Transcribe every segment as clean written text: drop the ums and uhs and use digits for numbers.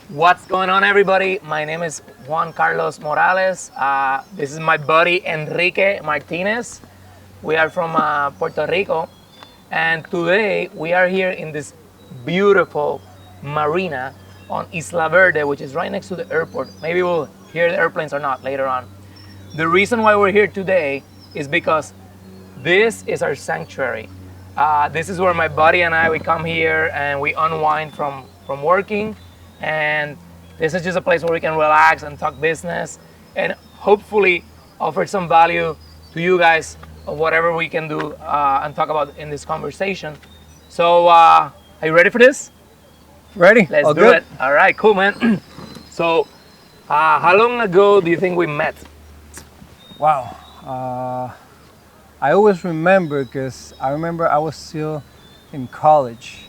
What's going on, everybody? My name is Juan Carlos Morales. This is my buddy Enrique Martinez. We are from Puerto Rico, and today we are here in this beautiful marina on Isla Verde, which is right next to the airport. Maybe we'll hear the airplanes or not later on. The reason why we're here today is because this is our sanctuary. This is where my buddy and I we come here and we unwind from working, and this is just a place where we can relax and talk business, and hopefully offer some value to you guys of whatever we can do and talk about in this conversation. So, are you ready for this? Ready? Let's All do good? it. All right, cool, man. So, how long ago do you think we met? Wow. I always remember because I remember I was still in college.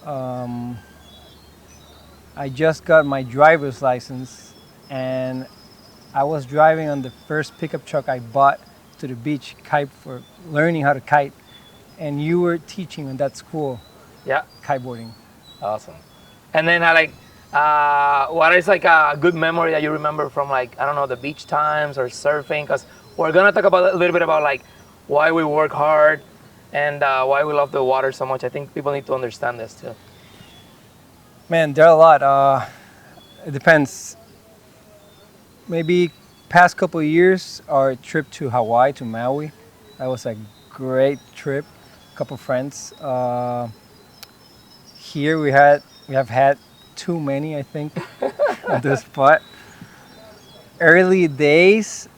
Um, I just got my driver's license and I was driving on the first pickup truck I bought to the beach, kite for learning how to kite. And you were teaching in that school, Yeah. kiteboarding. Awesome. And then what is like a good memory that you remember from, like, I don't know, the beach times or surfing? Because we're gonna talk about a little bit about like why we work hard and why we love the water so much. I think people need to understand this too. Man, there are a lot. It depends. Maybe past couple of years, our trip to Hawaii, to Maui, that was a great trip. Couple friends. Here we have had too many, I think, at this spot. Early days,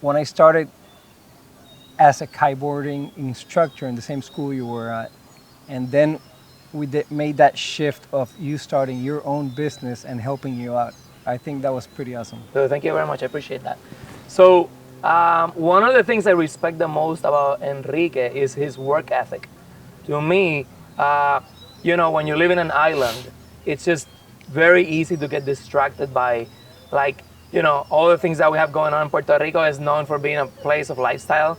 when I started as a kiteboarding instructor in the same school you were at, and then made that shift of you starting your own business and helping you out. I think that was pretty awesome. So thank you very much. I appreciate that. So one of the things I respect the most about Enrique is his work ethic. To me, when you live in an island, it's just very easy to get distracted by, like, all the things that we have going on. Puerto Rico is known for being a place of lifestyle,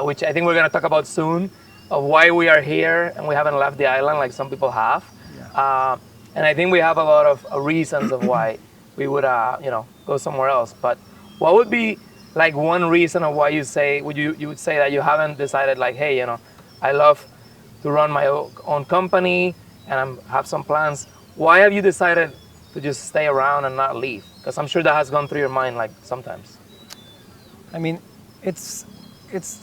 which I think we're going to talk about soon, of why we are here and we haven't left the island like some people have. Yeah. And I think we have a lot of reasons of why we would, go somewhere else. But what would be like one reason of why you would say that you haven't decided, like, hey, I love to run my own company and have some plans. Why have you decided to just stay around and not leave? Because I'm sure that has gone through your mind like sometimes. I mean, it's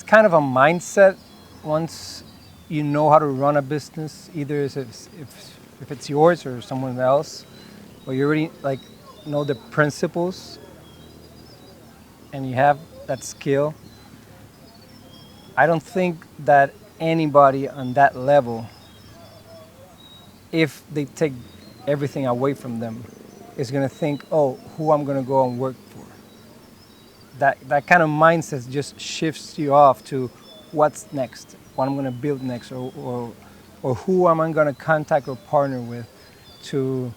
kind of a mindset once you know how to run a business, either if it's yours or someone else, or you already like know the principles and you have that skill. I don't think that anybody on that level, if they take everything away from them, is gonna think, oh, who I'm gonna go and work for. That kind of mindset just shifts you off to what's next, what I'm gonna build next, or who am I gonna contact or partner with to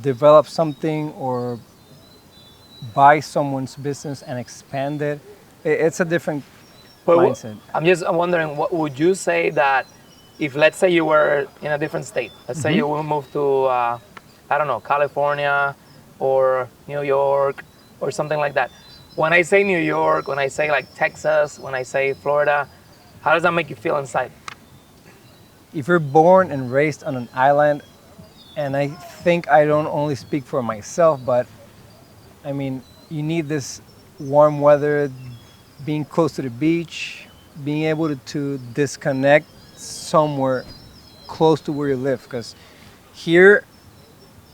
develop something or buy someone's business and expand it. It's a different But mindset. I'm wondering, what would you say that if, let's say, you were in a different state, let's say you will move to, I don't know, California or New York or something like that. When I say New York, when I say like Texas, when I say Florida, how does that make you feel inside? If you're born and raised on an island, and I think I don't only speak for myself, but I mean, you need this warm weather, being close to the beach, being able to disconnect somewhere close to where you live. Because here,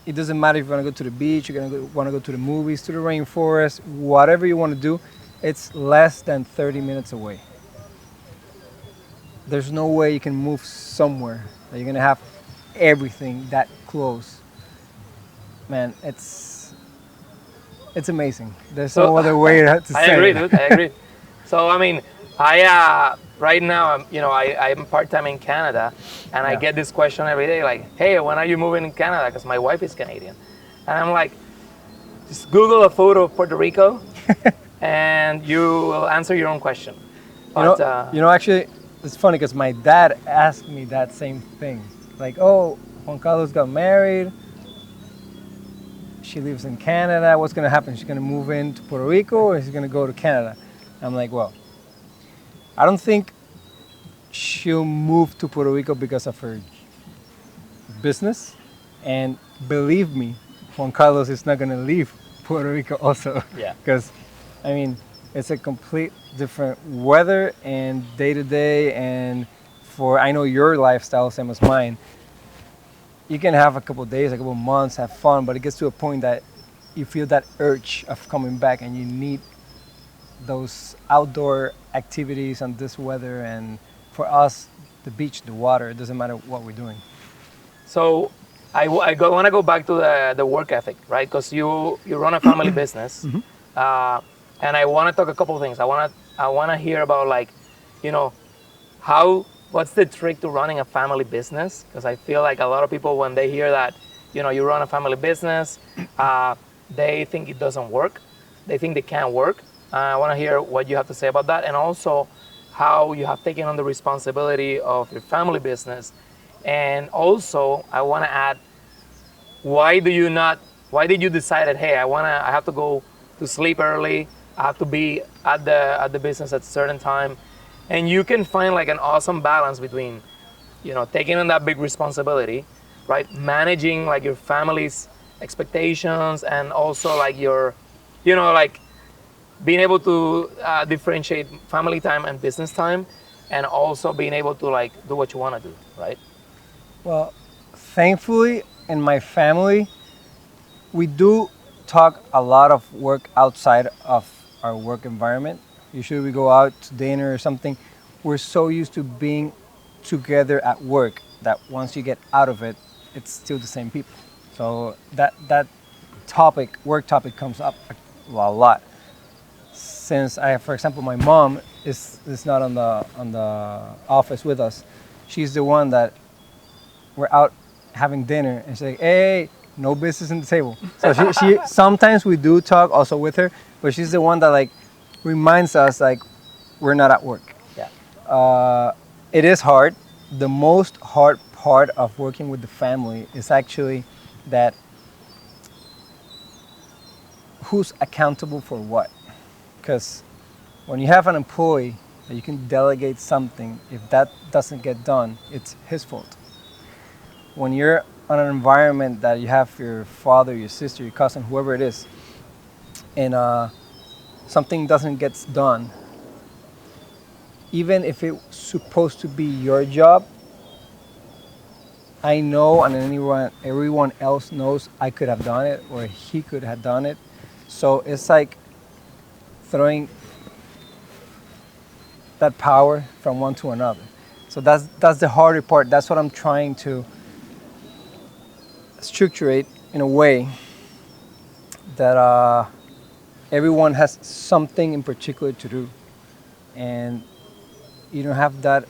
it doesn't matter if you want to go to the beach, you're gonna want to go to the movies, to the rainforest, whatever you want to do, it's less than 30 minutes away. There's no way you can move somewhere that you're gonna have everything that close. Man, it's amazing. There's no So other way to I say agree, it. dude. I agree. So I mean, right now I'm part time in Canada, and I Yeah. get this question every day, like, hey, when are you moving in Canada? Because my wife is Canadian, and I'm like, just Google a photo of Puerto Rico, and you will answer your own question. But Actually, it's funny because my dad asked me that same thing. Like, oh, Juan Carlos got married. She lives in Canada. What's gonna happen? She's gonna move into Puerto Rico, or she's gonna go to Canada? I'm like, well, I don't think she'll move to Puerto Rico because of her business. And believe me, Juan Carlos is not gonna leave Puerto Rico also. Yeah. Because, I mean, it's a complete different weather and day to day. And for, I know your lifestyle, same as mine, you can have a couple of days, a couple of months, have fun, but it gets to a point that you feel that urge of coming back and you need those outdoor activities and this weather. And for us, the beach, the water, it doesn't matter what we're doing. So want to go back to the work ethic, right? Because you run a family business, and I want to talk a couple of things. I want to hear about, like, you know, what's the trick to running a family business? Because I feel like a lot of people, when they hear that, you know, you run a family business, they think it doesn't work. They think they can't work. I want to hear what you have to say about that, and also how you have taken on the responsibility of your family business. And also, I want to add, why did you decide that, hey, I have to go to sleep early, I have to be at the business at a certain time, and you can find like an awesome balance between, you know, taking on that big responsibility, right, managing like your family's expectations, and also like your, you know, like being able to differentiate family time and business time, and also being able to like do what you want to do, right? Well, thankfully, in my family, we do talk a lot of work outside of our work environment. Usually we go out to dinner or something. We're so used to being together at work that once you get out of it, it's still the same people. So that work topic comes up a lot. Since for example, my mom is not on the office with us. She's the one that we're out having dinner and she's like, hey, no business in the table. So she sometimes we do talk also with her, but she's the one that like reminds us like we're not at work. Yeah. It is hard. The most hard part of working with the family is actually that who's accountable for what. Because when you have an employee that you can delegate something, if that doesn't get done, it's his fault. When you're on an environment that you have your father, your sister, your cousin, whoever it is, and something doesn't get done, even if it's supposed to be your job, I know, and everyone else knows I could have done it or he could have done it. So it's like throwing that power from one to another. So that's the harder part. That's what I'm trying to structure it in a way that everyone has something in particular to do, and you don't have that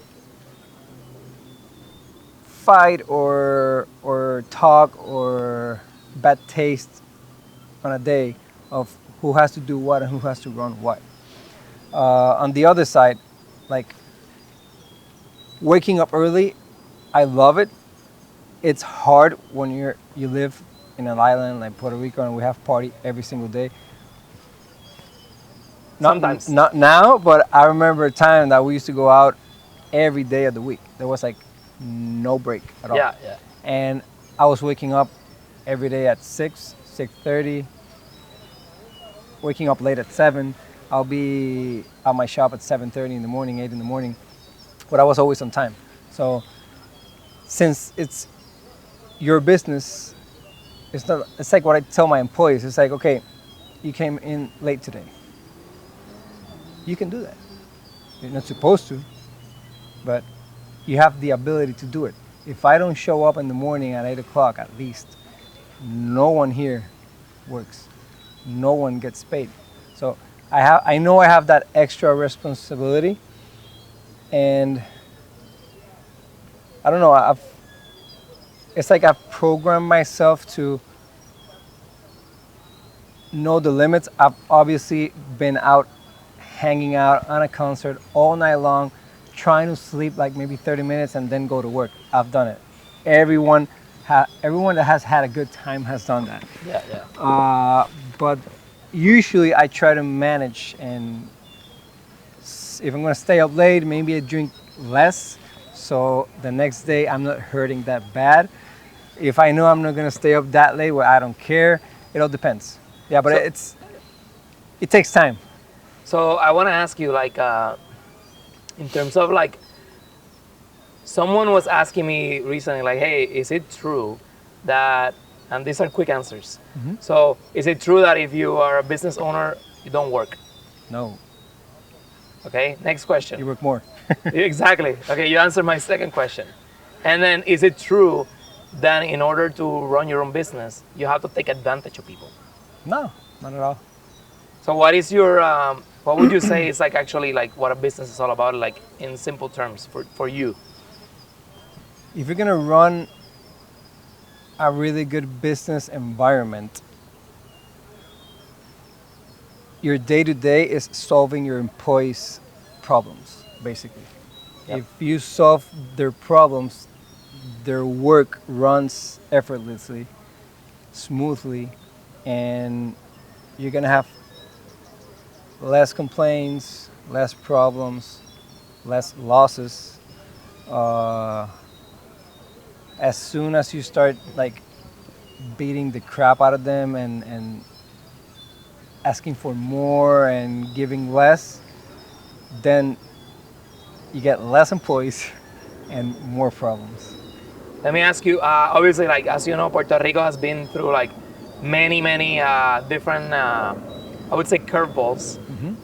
fight or talk or bad taste on a day of who has to do what and who has to run what. On the other side, like waking up early, I love it. It's hard when you live in an island like Puerto Rico and we have party every single day. Sometimes. Not now, but I remember a time that we used to go out every day of the week. There was like no break at all. Yeah, yeah. And I was waking up every day at 6:30, waking up late at 7. I'll be at my shop at 7:30 in the morning, 8 in the morning, but I was always on time. So since it's your business, it's like what I tell my employees. It's like, okay, you came in late today. You can do that. You're not supposed to, but you have the ability to do it. If I don't show up in the morning at 8 o'clock at least, no one here works. No one gets paid. So I know I have that extra responsibility, and I don't know, it's like I've programmed myself to know the limits. I've obviously been out hanging out on a concert all night long, trying to sleep like maybe 30 minutes and then go to work. I've done it. Everyone everyone that has had a good time has done that. Yeah, yeah. But usually I try to manage, and if I'm gonna stay up late, maybe I drink less, so the next day I'm not hurting that bad. If I know I'm not gonna stay up that late, well, I don't care. It all depends. Yeah, but So, it takes time. so I want to ask you, like, in terms of like, someone was asking me recently, like, hey, is it true that, and these are quick answers. So, is it true that if you are a business owner, you don't work? No, Okay, next you question. work more. Exactly. Okay, you answered my second question. And then, is it true that in order to run your own business, you have to take advantage of people? No, not at all. So, what is your, what would you say is like actually like what a business is all about, like in simple terms for you? If you're gonna run a really good business environment, your day to day is solving your employees' problems, basically. Yep. If you solve their problems, their work runs effortlessly, smoothly, and you're gonna have less complaints, less problems, less losses. Uh, as soon as you start like beating the crap out of them and asking for more and giving less, then you get less employees and more problems. Let me ask you, obviously, like as you know, Puerto Rico has been through like many different, I would say, curveballs.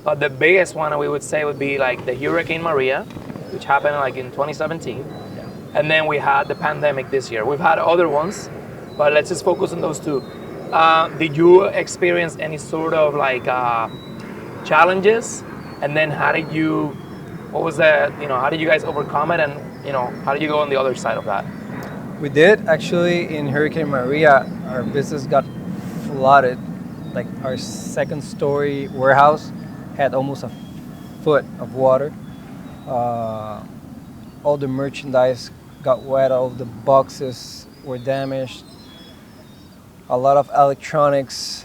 But the biggest one we would say would be like the Hurricane Maria, which happened like in 2017. Yeah. And then we had the pandemic this year. We've had other ones, but let's just focus on those two. Did you experience any sort of like challenges? And then how did you, what was the, how did you guys overcome it? And, how did you go on the other side of that? We did actually in Hurricane Maria, our business got flooded. Like our second story warehouse had almost a foot of water. All the merchandise got wet, all the boxes were damaged. A lot of electronics.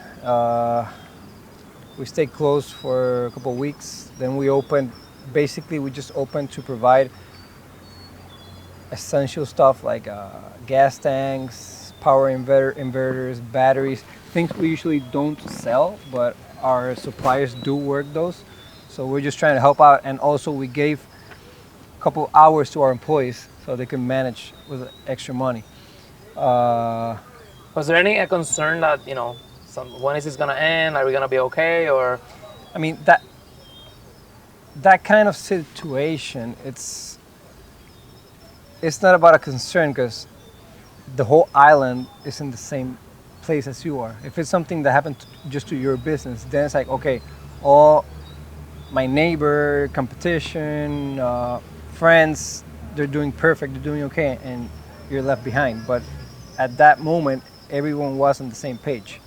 We stayed closed for a couple of weeks. Then we opened. Basically, we just opened to provide essential stuff like gas tanks, power inverters, batteries, things we usually don't sell, but our suppliers do work those. So we're just trying to help out, and also we gave a couple hours to our employees so they can manage with extra money. Was there any concern that, when is this gonna end? Are we gonna be okay? Or I mean that kind of situation, it's not about a concern because the whole island is in the same place as you are. If it's something that happened just to your business, then it's like, okay, all my neighbor, competition, friends, they're doing perfect, they're doing okay, and you're left behind. But at that moment, everyone was on the same page.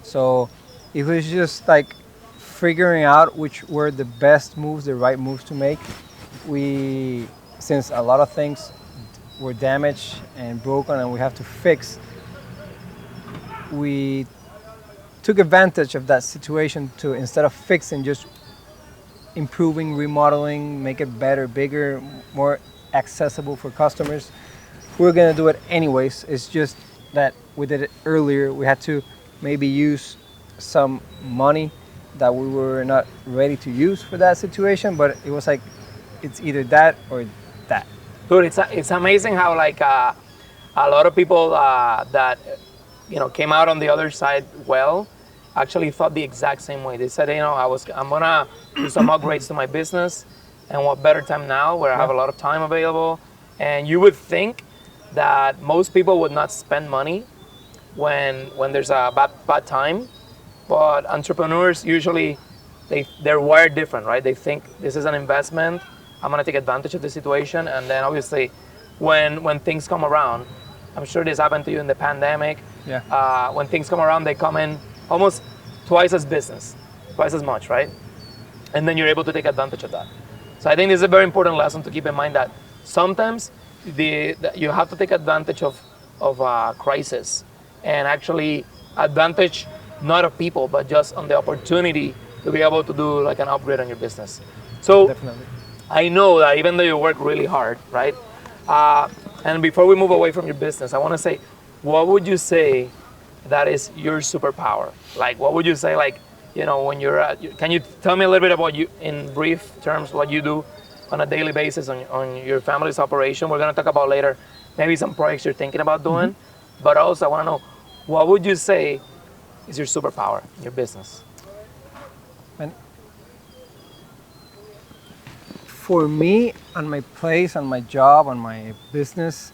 So it was just like figuring out which were the best moves, the right moves to make. Since a lot of things were damaged and broken and we have to fix, we took advantage of that situation to, instead of fixing, just improving, remodeling, make it better, bigger, more accessible for customers. We're gonna do it anyways. It's just that we did it earlier. We had to maybe use some money that we were not ready to use for that situation, but it was like, it's either that or that. dude, it's amazing how like a lot of people that came out on the other side well actually thought the exact same way. They said, I'm gonna do some upgrades to my business, and what better time now where I have a lot of time available. And you would think that most people would not spend money when there's a bad time, but entrepreneurs usually they're wired different, right? They think this is an investment. I'm gonna take advantage of the situation, and then obviously, when things come around, I'm sure this happened to you in the pandemic. Yeah. When things come around, they come in almost twice as much, right? And then you're able to take advantage of that. So I think this is a very important lesson to keep in mind, that sometimes you have to take advantage of of crisis and actually advantage not of people, but just on the opportunity to be able to do like an upgrade on your business. So Definitely. I know that even though you work really hard, right? And before we move away from your business, I want to say, what would you say that is your superpower? Like, what would you say, like, when can you tell me a little bit about you in brief terms, what you do on a daily basis on your family's operation? We're going to talk about later, maybe some projects you're thinking about doing, but also I want to know, what would you say is your superpower in your business? And for me, on my place, on my job, on my business,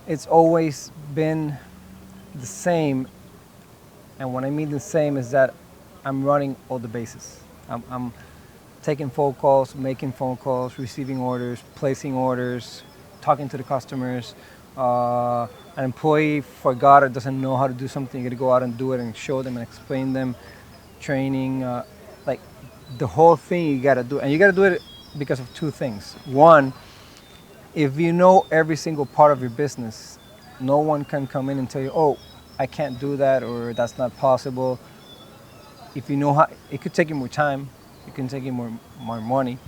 it's always been the same. And when I mean the same is that I'm running all the bases. I'm taking phone calls, making phone calls, receiving orders, placing orders, talking to the customers. An employee forgot or doesn't know how to do something, you gotta go out and do it and show them and explain them. Training, like the whole thing you gotta do. And you gotta do it because of two things. One, if you know every single part of your business, no one can come in and tell you, oh, I can't do that or that's not possible. If you know how, it could take you more time, it can take you more money,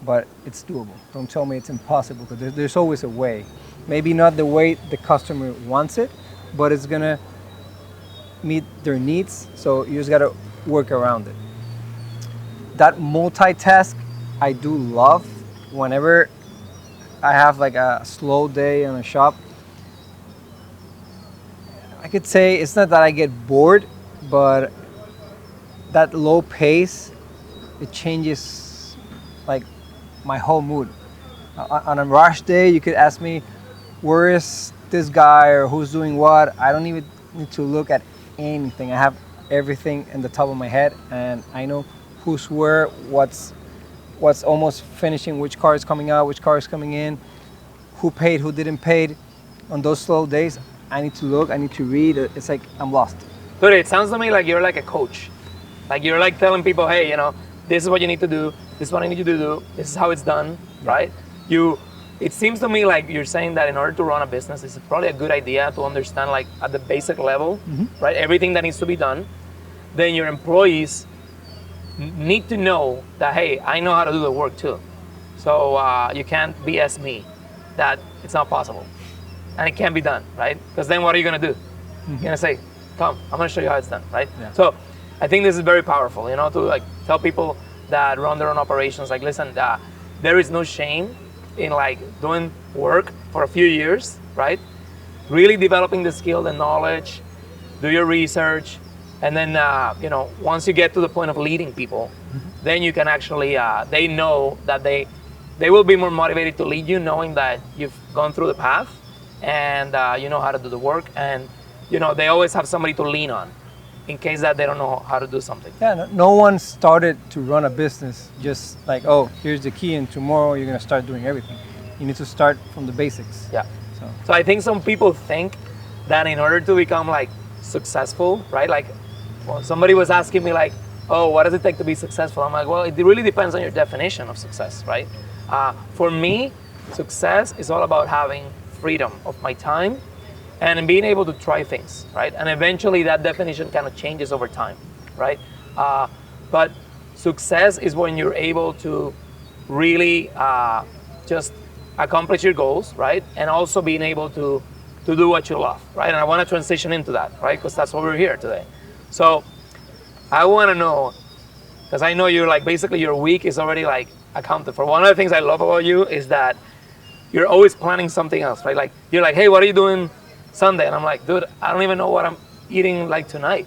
but it's doable. Don't tell me it's impossible because there's always a way. Maybe not the way the customer wants it, but it's gonna meet their needs, so you just gotta work around it. That multitask I do love. Whenever I have like a slow day in a shop, I could say it's not that I get bored, but that low pace, it changes like my whole mood. On a rush day, you could ask me, where is this guy or who's doing what? I don't even need to look at anything. I have everything in the top of my head, and I know who's where, what's almost finishing, which car is coming out, which car is coming in, who paid, who didn't pay. On those slow days, I need to look, I need to read. It's like I'm lost. Dude, it sounds to me like you're like a coach. Like you're like telling people, hey, this is what you need to do. This is what I need you to do. This is how it's done, right? It seems to me like you're saying that in order to run a business, it's probably a good idea to understand like at the basic level, right? Everything that needs to be done. Then your employees need to know that, hey, I know how to do the work too. So you can't BS me that it's not possible. And it can't be done, right? Because then what are you gonna do? You're gonna say, come, I'm gonna show you how it's done, right? Yeah. So I think this is very powerful, to like tell people that run their own operations, like, listen, there is no shame in like doing work for a few years, right? Really developing the skill, the knowledge, do your research, and then once you get to the point of leading people, then you can actually they know that they will be more motivated to lead you, knowing that you've gone through the path and you know how to do the work, and they always have somebody to lean on in case that they don't know how to do something. Yeah, no one started to run a business just like, oh, here's the key and tomorrow you're gonna start doing everything. You need to start from the basics. Yeah. So I think some people think that in order to become like successful, right? Like, well, somebody was asking me like, oh, what does it take to be successful? I'm like, well, it really depends on your definition of success, right? For me, success is all about having freedom of my time and being able to try things, right? And eventually that definition kind of changes over time, right? But success is when you're able to really just accomplish your goals, right? And also being able to do what you love, right? And I want to transition into that, right? Because that's why we're here today. So I want to know, because I know you're like, basically your week is already like accounted for. One of the things I love about you is that you're always planning something else, right? Like you're like, hey, what are you doing Sunday? And I'm like, dude, I don't even know what I'm eating like tonight.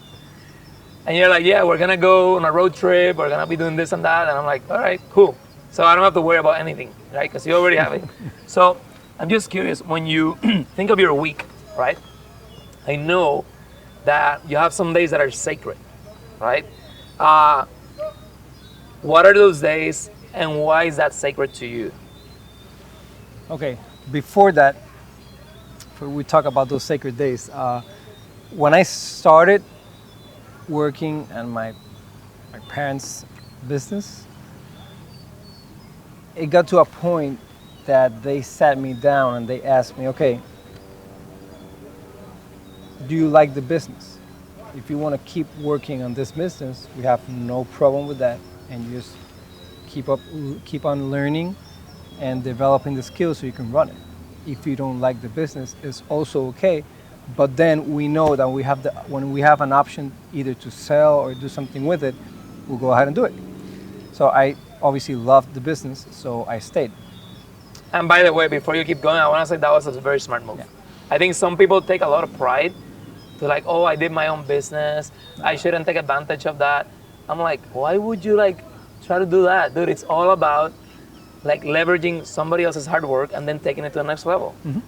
And you're like, yeah, we're gonna go on a road trip, we're gonna be doing this and that. And I'm like, all right, cool. So I don't have to worry about anything, right? Because you already have it. So I'm just curious, when you think of your week, right? I know that you have some days that are sacred, right? What are those days and why is that sacred to you? Okay, before that, before we talk about those sacred days, when I started working in my parents' business, it got to a point that they sat me down and they asked me, okay, do you like the business? If you want to keep working on this business, we have no problem with that, and you just keep up, keep on learning and developing the skills so you can run it. If you don't like the business, it's also okay. But then we know that when we have an option either to sell or do something with it, we'll go ahead and do it. So I obviously loved the business, so I stayed. And by the way, before you keep going, I want to say that was a very smart move. Yeah. I think some people take a lot of pride to like, oh, I did my own business. I shouldn't take advantage of that. I'm like, why would you like try to do that, dude? It's all about like leveraging somebody else's hard work and then taking it to the next level. Mm-hmm.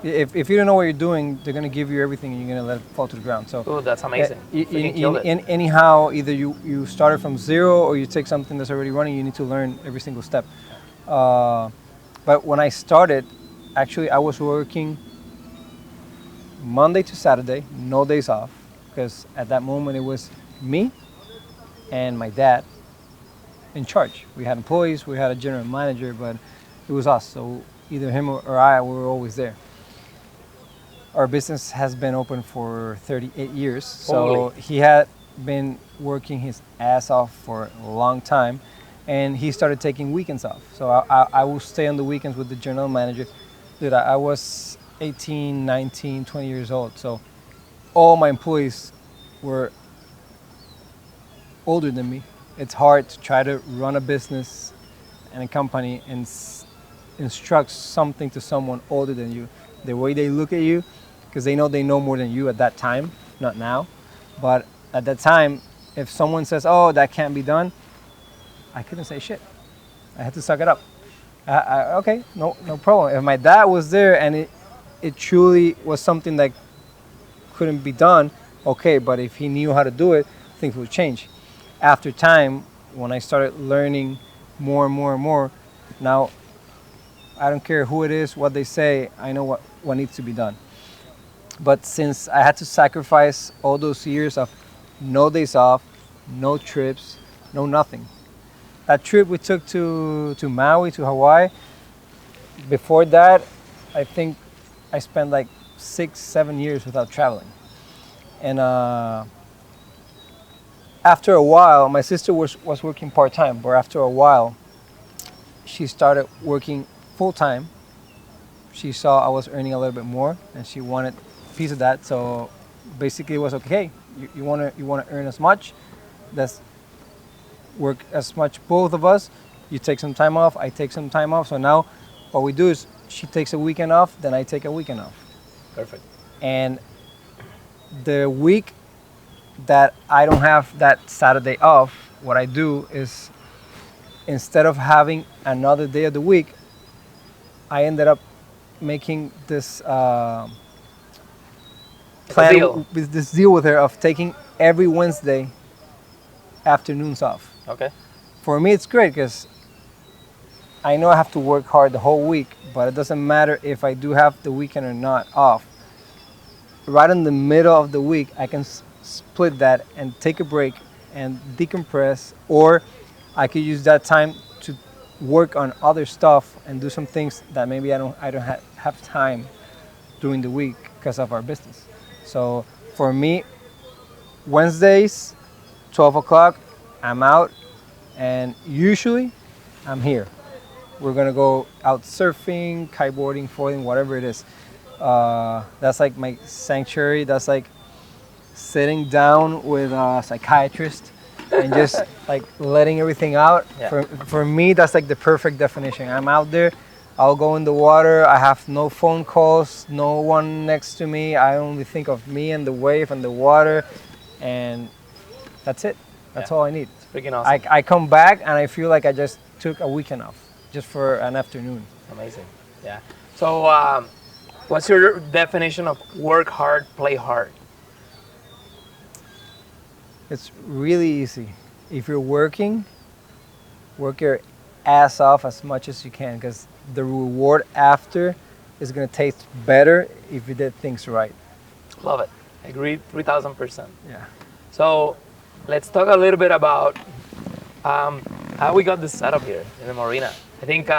If you don't know what you're doing, they're gonna give you everything and you're gonna let it fall to the ground. So, Ooh, that's amazing. Anyhow, either you started from zero or you take something that's already running. You need to learn every single step. But when I started, actually, I was working Monday to Saturday, no days off, because at that moment it was me and my dad in charge. We had employees, we had a general manager, but it was us. So either him or I, we were always there. Our business has been open for 38 years. So he had been working his ass off for a long time, and he started taking weekends off. So I will stay on the weekends with the general manager. Dude, I was 18, 19, 20 years old. So all my employees were older than me. It's hard to try to run a business and a company and instruct something to someone older than you. The way they look at you, because they know more than you at that time, not now. But at that time, if someone says, oh, that can't be done, I couldn't say shit. I had to suck it up. Okay, no problem. If my dad was there and it truly was something that couldn't be done, okay, but if he knew how to do it, things would change. After time, when I started learning more and more and more, now I don't care who it is, what they say, I know what needs to be done. But since I had to sacrifice all those years of no days off, no trips, no nothing. That trip we took to Maui, to Hawaii, before that, I think I spent like 6-7 years without traveling. And after a while, my sister was working part-time, but after a while, she started working full-time. She saw I was earning a little bit more, and she wanted a piece of that. So basically, it was okay. You want to earn as much. Let's work as much, both of us. You take some time off. I take some time off. So now, what we do is she takes a weekend off, then I take a weekend off. Perfect. And the week that I don't have that Saturday off, what I do is instead of having another day of the week, I ended up making this plan, this deal with her of taking every Wednesday afternoons off. Okay. For me, it's great because I know I have to work hard the whole week, but it doesn't matter if I do have the weekend or not off. Right in the middle of the week, I can split that and take a break and decompress, or I could use that time to work on other stuff and do some things that maybe I don't have time during the week because of our business. So for me, Wednesdays, 12 o'clock, I'm out, and usually I'm here. We're gonna go out surfing, kiteboarding, foiling, whatever it is. That's like my sanctuary. That's like sitting down with a psychiatrist and just like letting everything out. Yeah. For me, that's like the perfect definition. I'm out there. I'll go in the water. I have no phone calls, no one next to me. I only think of me and the wave and the water, and that's it. That's all I need. It's freaking awesome. I come back and I feel like I just took a weekend off, just for an afternoon. Amazing. Yeah. So, what's your definition of work hard, play hard? It's really easy. If you're working, work your ass off as much as you can, because the reward after is going to taste better if you did things right. Love it. Agreed, 3,000%. Yeah. So, let's talk a little bit about how we got this setup here in the marina. I think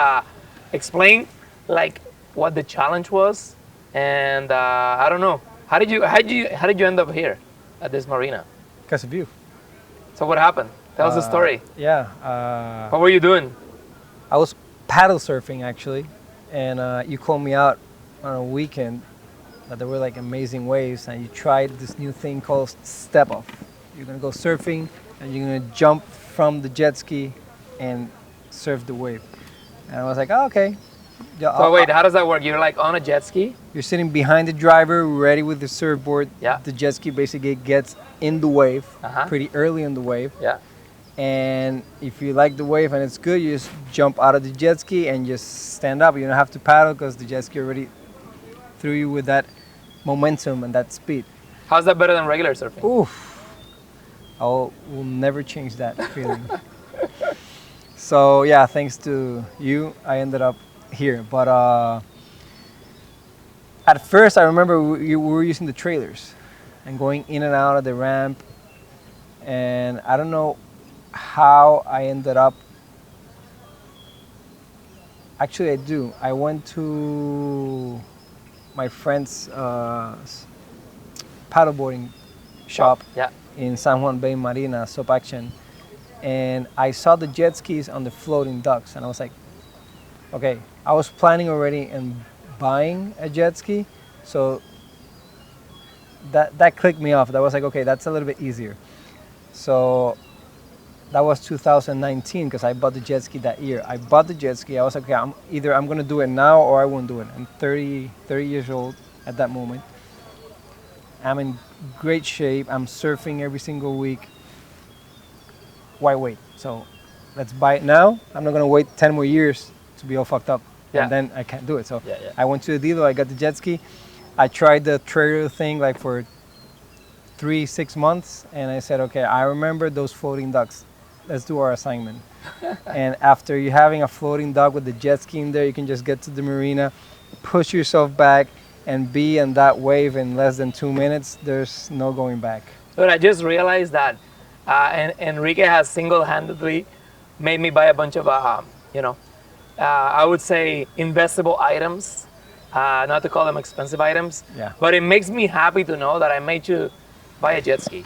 explain like what the challenge was, and I don't know, How did you end up here at this marina? Because of you. So what happened? Tell us the story. Yeah. What were you doing? I was paddle surfing actually, and you called me out on a weekend that there were like amazing waves, and you tried this new thing called step off. You're gonna go surfing, and you're gonna jump from the jet ski and surf the wave. And I was like, oh, okay. Yeah, So wait, how does that work? You're like on a jet ski? You're sitting behind the driver, ready with the surfboard. Yeah. The jet ski basically gets in the wave, Uh-huh. pretty early in the wave. Yeah. And if you like the wave and it's good, you just jump out of the jet ski and just stand up. You don't have to paddle because the jet ski already threw you with that momentum and that speed. How's that better than regular surfing? Oof. Will never change that feeling. So yeah, thanks to you, I ended up here. But at first, I remember we were using the trailers and going in and out of the ramp. And I don't know how I ended up. Actually, I do. I went to my friend's paddleboarding shop Yeah. in San Juan Bay Marina, Soap Action, and I saw the jet skis on the floating docks, and I was like, okay, I was planning already and buying a jet ski, so that clicked me off. That was like, okay, that's a little bit easier. So that was 2019 because I bought the jet ski that year. I bought the jet ski. I was like, okay, I'm going to do it now or I won't do it. I'm 30 years old at that moment. I'm in great shape. I'm surfing every single week. Why wait? So let's buy it now. I'm not going to wait 10 more years to be all fucked up. Yeah. And then I can't do it. So Yeah. I went to the dealer. I got the jet ski. I tried the trailer thing like for 3-6 months. And I said, okay, I remember those floating docks. Let's do our assignment. And after you having a floating dock with the jet ski in there, you can just get to the marina, push yourself back, and be in that wave in less than 2 minutes. There's no going back. But I just realized that Enrique has single-handedly made me buy a bunch of, I would say investable items, not to call them expensive items. Yeah. But it makes me happy to know that I made you buy a jet ski.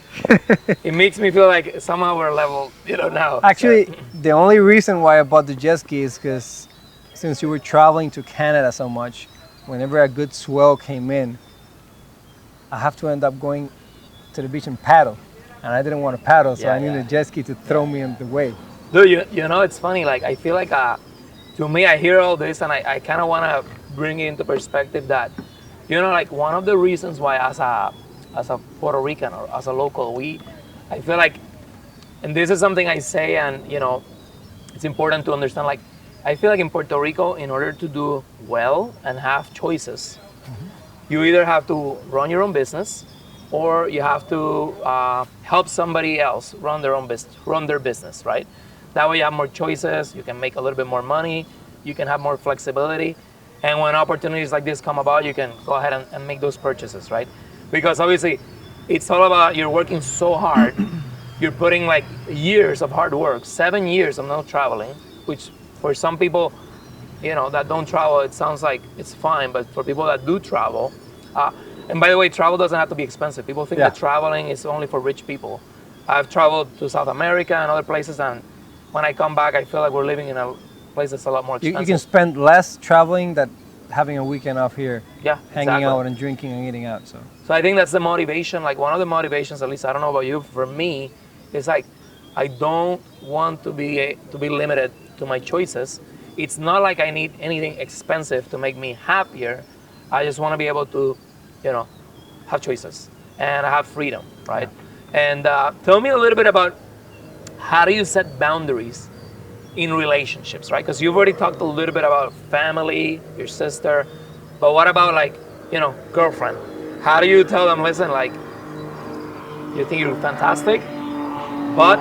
It makes me feel like somehow we're level, now. Actually, the only reason why I bought the jet ski is because since you were traveling to Canada so much, whenever a good swell came in, I have to end up going to the beach and paddle. And I didn't want to paddle, so Yeah, I needed yeah. a jet ski to throw me in the wave. Dude, it's funny. Like, I feel like, to me, I hear all this and I kind of want to bring it into perspective that, like one of the reasons why as a Puerto Rican or as a local, I feel like, and this is something I say, and it's important to understand. Like, I feel like in Puerto Rico, in order to do well and have choices, you either have to run your own business, or you have to help somebody else run their business, right? That way you have more choices, you can make a little bit more money, you can have more flexibility, and when opportunities like this come about, you can go ahead and make those purchases, right? Because obviously, it's all about you're working so hard, you're putting like years of hard work, 7 years of not traveling, which for some people, that don't travel, it sounds like it's fine, but for people that do travel, and by the way, travel doesn't have to be expensive. People think Yeah. that traveling is only for rich people. I've traveled to South America and other places, and when I come back, I feel like we're living in a place that's a lot more You expensive. can spend less traveling than having a weekend off here, Yeah, hanging exactly. out and drinking and eating out. So I think that's the motivation. Like one of the motivations, at least I don't know about you, for me, is like I don't want to be limited to my choices. It's not like I need anything expensive to make me happier. I just want to be able to, have choices and have freedom, right? And tell me a little bit about how do you set boundaries in relationships, right? Because you've already talked a little bit about family, your sister, but what about like, girlfriend? How do you tell them, listen, like, you think you're fantastic, but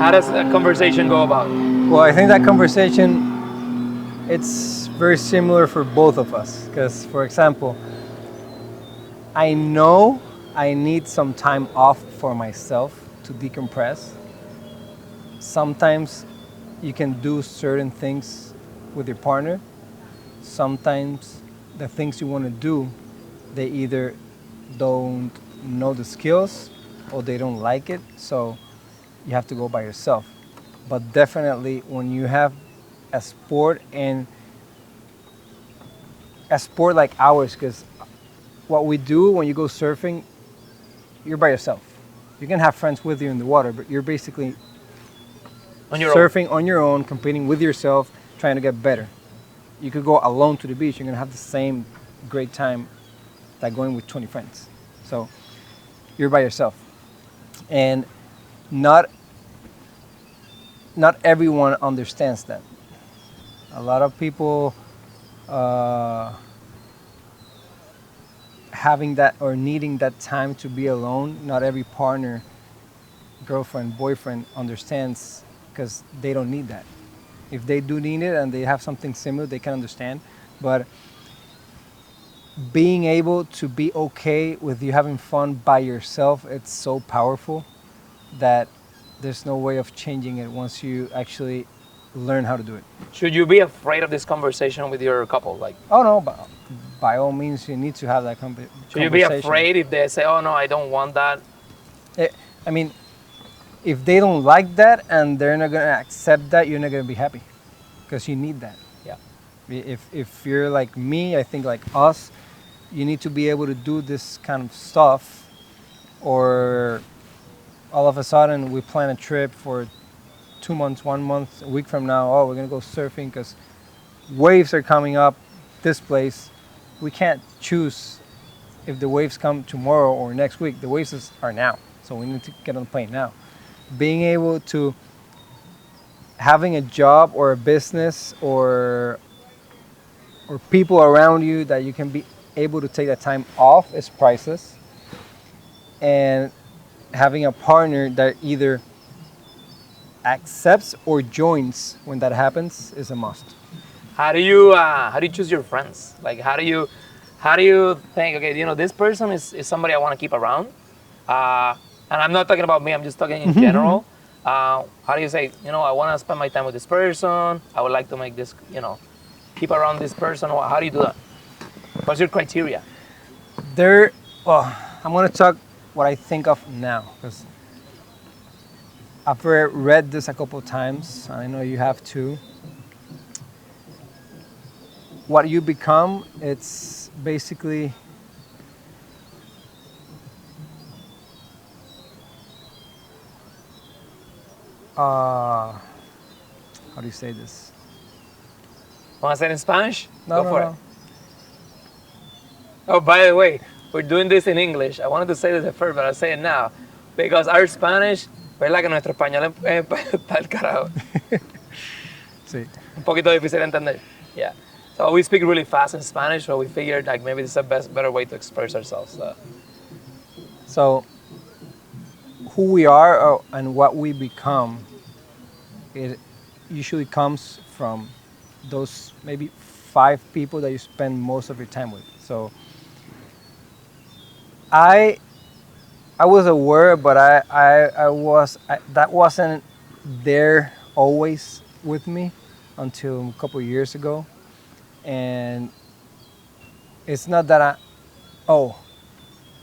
how does that conversation go about? Well, I think that conversation, it's very similar for both of us. Because, for example, I know I need some time off for myself to decompress. Sometimes you can do certain things with your partner. Sometimes the things you want to do they either don't know the skills or they don't like it, so you have to go by yourself. But definitely when you have a sport, and a sport like ours, because what we do when you go surfing, you're by yourself. You can have friends with you in the water, but you're basically On your own. surfing on your own, competing with yourself, trying to get better. You could go alone to the beach, you're gonna have the same great time that going with 20 friends. So you're by yourself. And not not everyone understands that. A lot of people having that or needing that time to be alone, not every partner, girlfriend, boyfriend understands, because they don't need that. If they do need it and they have something similar, they can understand. But being able to be okay with you having fun by yourself, it's so powerful that there's no way of changing it once you actually learn how to do it. Should you be afraid of this conversation with your couple? Like, Oh no, but by all means, you need to have that should you be conversation. afraid if they say, "Oh no, I don't want that"? I mean, if they don't like that and they're not gonna accept that, you're not gonna be happy, because you need that. Yeah. If you're like me, I think like us, you need to be able to do this kind of stuff, or all of a sudden we plan a trip for 2 months, 1 month, a week from now. Oh, we're gonna go surfing because waves are coming up this place. We can't choose if the waves come tomorrow or next week. The waves are now, so we need to get on the plane now. Being able to having a job or a business or people around you that you can be able to take that time off is priceless. And having a partner that either accepts or joins when that happens is a must. How do you choose your friends? Like, how do you think? Okay, this person is somebody I want to keep around. And I'm not talking about me. I'm just talking in general. How do you say? I want to spend my time with this person. I would like to make this. Keep around this person. How do you do that? What's your criteria? Well, I'm going to talk what I think of now, because I've read this a couple of times. I know you have too. What you become, it's basically how do you say this? Want to say it in Spanish? No, Go no, for no. it. Oh, by the way, we're doing this in English. I wanted to say this at first, but I'll say it now. Because our Spanish, ¿verdad? Que nuestro español está el carajo. Sí. Un poquito difícil de entender. Yeah. So we speak really fast in Spanish, so we figured like maybe this is a better way to express ourselves. So, who we are and what we become, it usually comes from those maybe 5 people that you spend most of your time with. So, I was aware, but that wasn't there always with me until a couple of years ago. And it's not that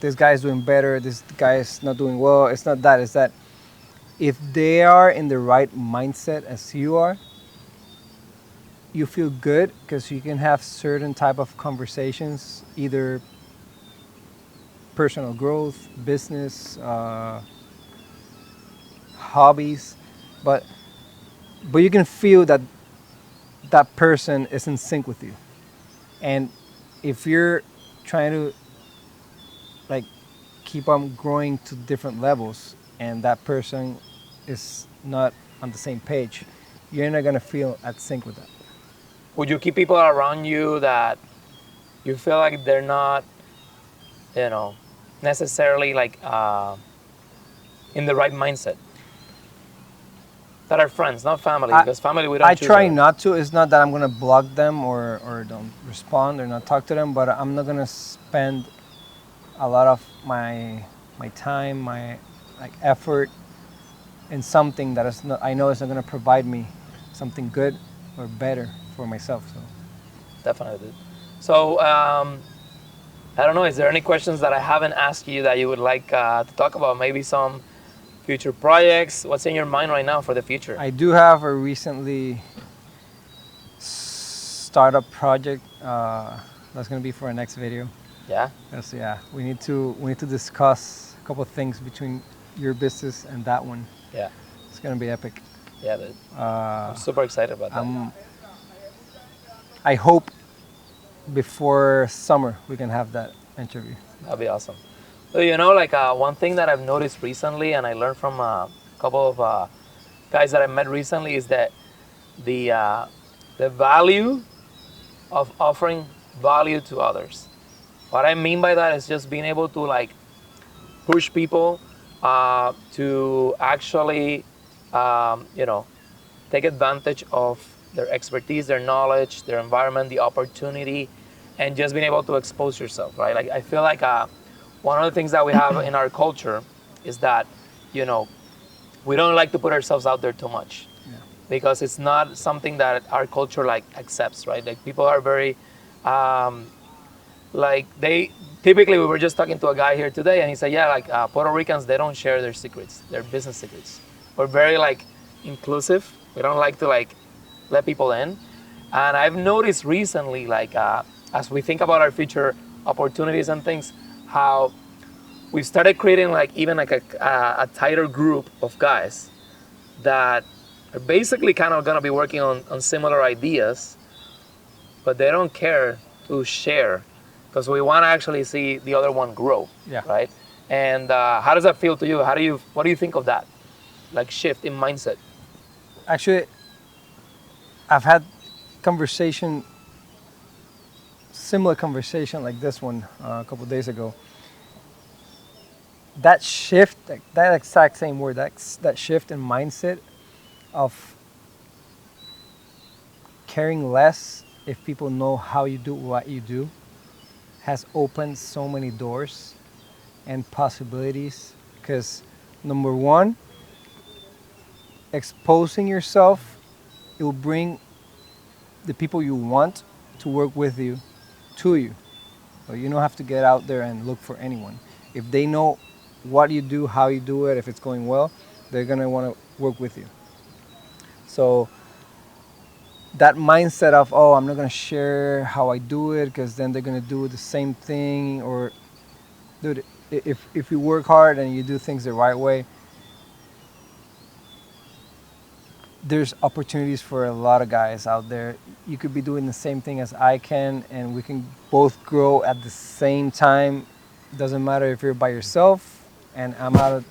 this guy's doing better, this guy's not doing well. It's not that. It's that if they are in the right mindset as you are, you feel good because you can have certain type of conversations, either personal growth, business, hobbies, but you can feel that that person is in sync with you. And if you're trying to like keep on growing to different levels and that person is not on the same page, you're not gonna feel at sync with that. Would you keep people around you that you feel like they're not, necessarily like in the right mindset? That are friends, not family, because family we don't I choose. try not to. It's not that I'm gonna block them or don't respond or not talk to them, but I'm not gonna spend a lot of my time, my like effort in something that is not, I know is not gonna provide me something good or better for myself. So Definitely. So I don't know. Is there any questions that I haven't asked you that you would like to talk about? Maybe some future projects. What's in your mind right now for the future? I do have a recently startup project that's gonna be for our next video. Yeah. Yes, yeah. We need to discuss a couple of things between your business and that one. Yeah. It's gonna be epic. Yeah, dude. Uh, I'm super excited about that. I hope before summer we can have that interview. That'd be awesome. So, you know, like one thing that I've noticed recently, and I learned from a couple of guys that I met recently, is that the value of offering value to others. What I mean by that is just being able to like push people to actually, you know, take advantage of their expertise, their knowledge, their environment, the opportunity, and just being able to expose yourself, right? Like I feel like one of the things that we have in our culture is that, you know, we don't like to put ourselves out there too much because it's not something that our culture like accepts, right? Like people are very, like they typically, we were just talking to a guy here today and he said, yeah, like Puerto Ricans, they don't share their secrets, their business secrets. We're very like inclusive. We don't like to like let people in. And I've noticed recently, like as we think about our future opportunities and things, how we've started creating like even like a tighter group of guys that are basically kind of gonna be working on similar ideas, but they don't care to share because we want to actually see the other one grow, right? And how does that feel to you? What do you think of that, like shift in mindset? Actually, I've had similar conversation like this one a couple of days ago. That shift, that exact same word, that shift in mindset of caring less if people know how you do what you do has opened so many doors and possibilities. Because number one, exposing yourself, it will bring the people you want to work with you to you. So you don't have to get out there and look for anyone. If they know what you do, how you do it, if it's going well, they're gonna want to work with you. So that mindset of, oh, I'm not gonna share how I do it because then they're gonna do the same thing, or dude, if you work hard and you do things the right way, there's opportunities for a lot of guys out there. You could be doing the same thing as I can, and we can both grow at the same time. Doesn't matter if you're by yourself and I'm out of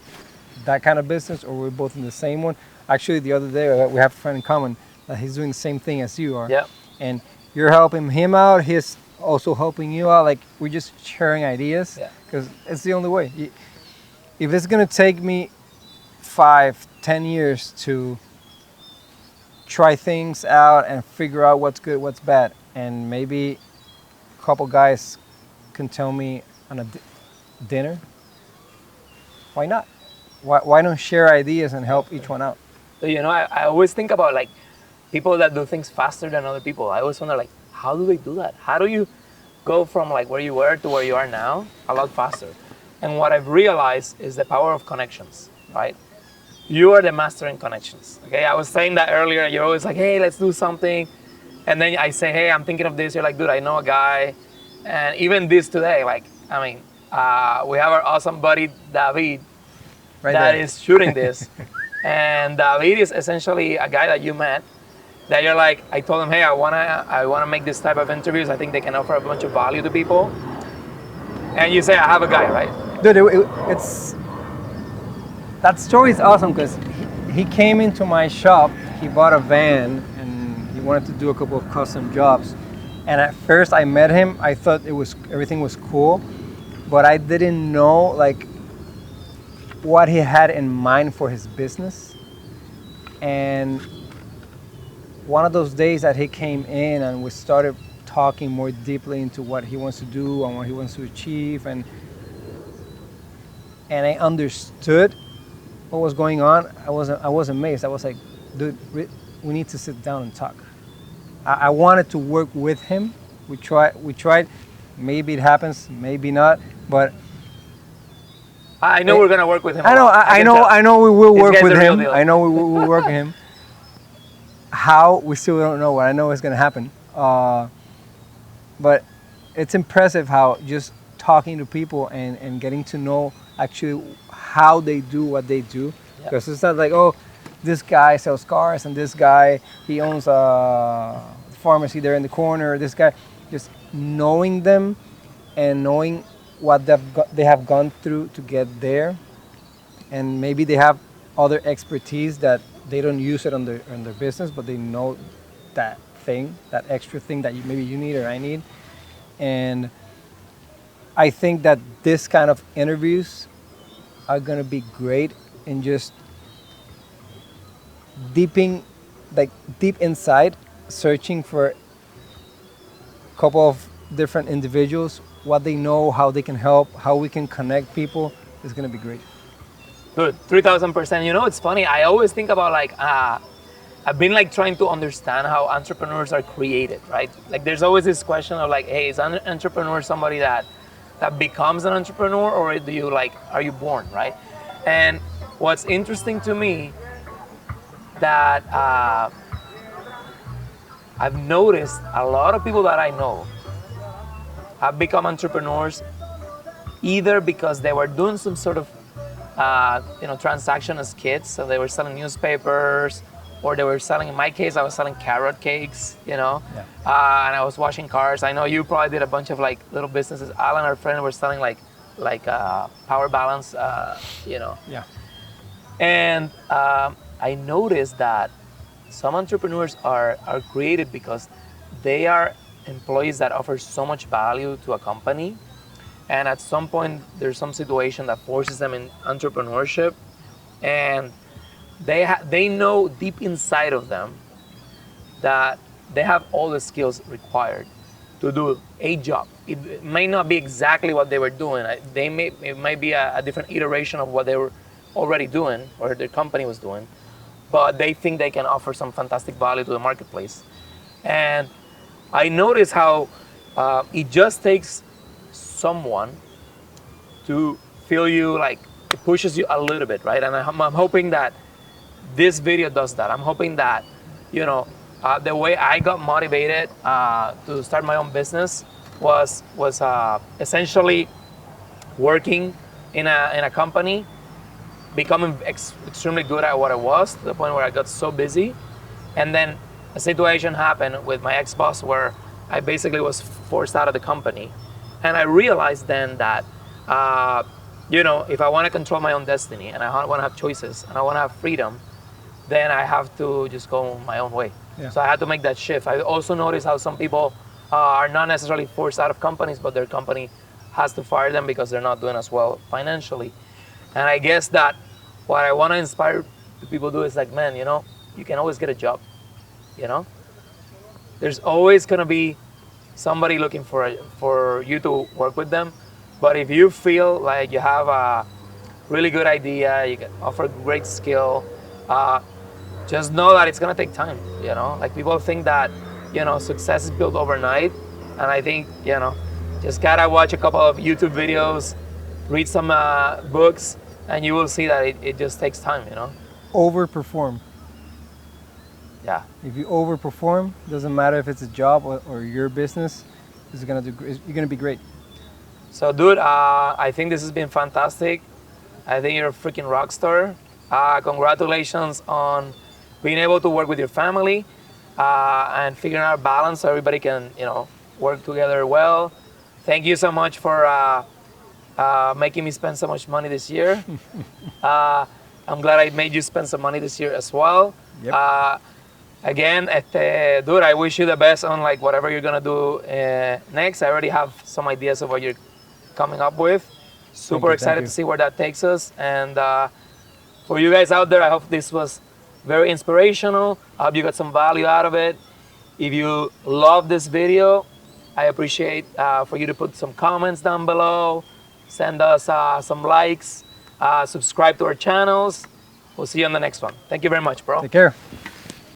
that kind of business, or we're both in the same one. Actually, the other day we have a friend in common that he's doing the same thing as you are. Yeah. And you're helping him out. He's also helping you out. Like, we're just sharing ideas because it's the only way. If it's gonna take me 5-10 years to try things out and figure out what's good, what's bad, and maybe a couple guys can tell me on a dinner, why not? Why don't share ideas and help each one out? So, you know, I always think about like people that do things faster than other people. I always wonder, like, how do they do that? How do you go from like where you were to where you are now a lot faster? And what I've realized is the power of connections, right? You are the master in connections, okay? I was saying that earlier. You're always like, hey, let's do something. And then I say, hey, I'm thinking of this. You're like, dude, I know a guy. And even this today, like, I mean, we have our awesome buddy, David, that is shooting this. And David is essentially a guy that you met that you're like, I told him, hey, I wanna make this type of interviews. I think they can offer a bunch of value to people. And you say, I have a guy, right? Dude, it's that story is awesome because he came into my shop. He bought a van and he wanted to do a couple of custom jobs. And at first I met him, I thought everything was cool, but I didn't know like what he had in mind for his business. And one of those days that he came in and we started talking more deeply into what he wants to do and what he wants to achieve, and I understood what was going on. I was amazed. I was like, dude, we need to sit down and talk. I wanted to work with him. We tried Maybe it happens, maybe not. But I know we're gonna work with him. I a know, lot. I can know, tell. I know we will This work guy's with the real him. deal. I know we will work with him. How, we still don't know. What I know is going to happen. But it's impressive how just talking to people and getting to know actually how they do what they do. Yeah. Because it's not like, oh, this guy sells cars and this guy, he owns a pharmacy there in the corner. This guy, just knowing them and knowing what they have gone through to get there, and maybe they have other expertise that they don't use it on their business, but they know that thing, that extra thing that maybe you need or I need. And I think that this kind of interviews are gonna be great in just deeping, like deep inside, searching for a couple of different individuals, what they know, how they can help, how we can connect people. Is gonna be great. Good, 3,000%. You know, it's funny. I always think about like, I've been like trying to understand how entrepreneurs are created, right? Like, there's always this question of like, hey, is an entrepreneur somebody that becomes an entrepreneur, or do you like, are you born, right? And what's interesting to me that I've noticed a lot of people that I know have become entrepreneurs either because they were doing some sort of transaction as kids. So they were selling newspapers, or they were selling, in my case, I was selling carrot cakes, Yeah. and I was washing cars. I know you probably did a bunch of like little businesses. Alan, our friend, were selling like power balance, Yeah. And I noticed that some entrepreneurs are created because they are employees that offer so much value to a company, and at some point there's some situation that forces them in entrepreneurship, and they know deep inside of them that they have all the skills required to do a job. It may not be exactly what they were doing. It might be a different iteration of what they were already doing or their company was doing, but they think they can offer some fantastic value to the marketplace. And I notice how it just takes someone to feel you, like it pushes you a little bit, right? And I'm hoping that this video does that. I'm hoping that, the way I got motivated to start my own business was essentially working in a company, becoming extremely good at what I was, to the point where I got so busy. And then a situation happened with my ex-boss where I basically was forced out of the company. And I realized then that, if I want to control my own destiny, and I want to have choices, and I want to have freedom, then I have to just go my own way. Yeah. So I had to make that shift. I also noticed how some people are not necessarily forced out of companies, but their company has to fire them because they're not doing as well financially. And I guess that what I want to inspire people to do is like, man, you can always get a job. There's always going to be somebody looking for you to work with them. But if you feel like you have a really good idea, you can offer great skill, just know that it's going to take time. Like, people think that success is built overnight, and I think just gotta watch a couple of YouTube videos, read some books, and you will see that it just takes time. Overperform. Yeah. If you overperform, doesn't matter if it's a job or your business, you're gonna be great. So, dude, I think this has been fantastic. I think you're a freaking rock star. Congratulations on being able to work with your family and figuring out a balance so everybody can, work together well. Thank you so much for making me spend so much money this year. I'm glad I made you spend some money this year as well. Yep. Again, dude, I wish you the best on like whatever you're gonna do next. I already have some ideas of what you're coming up with. Super excited to see where that takes us. And for you guys out there, I hope this was very inspirational. I hope you got some value out of it. If you love this video, I appreciate for you to put some comments down below, send us some likes, subscribe to our channels. We'll see you on the next one. Thank you very much, bro. Take care.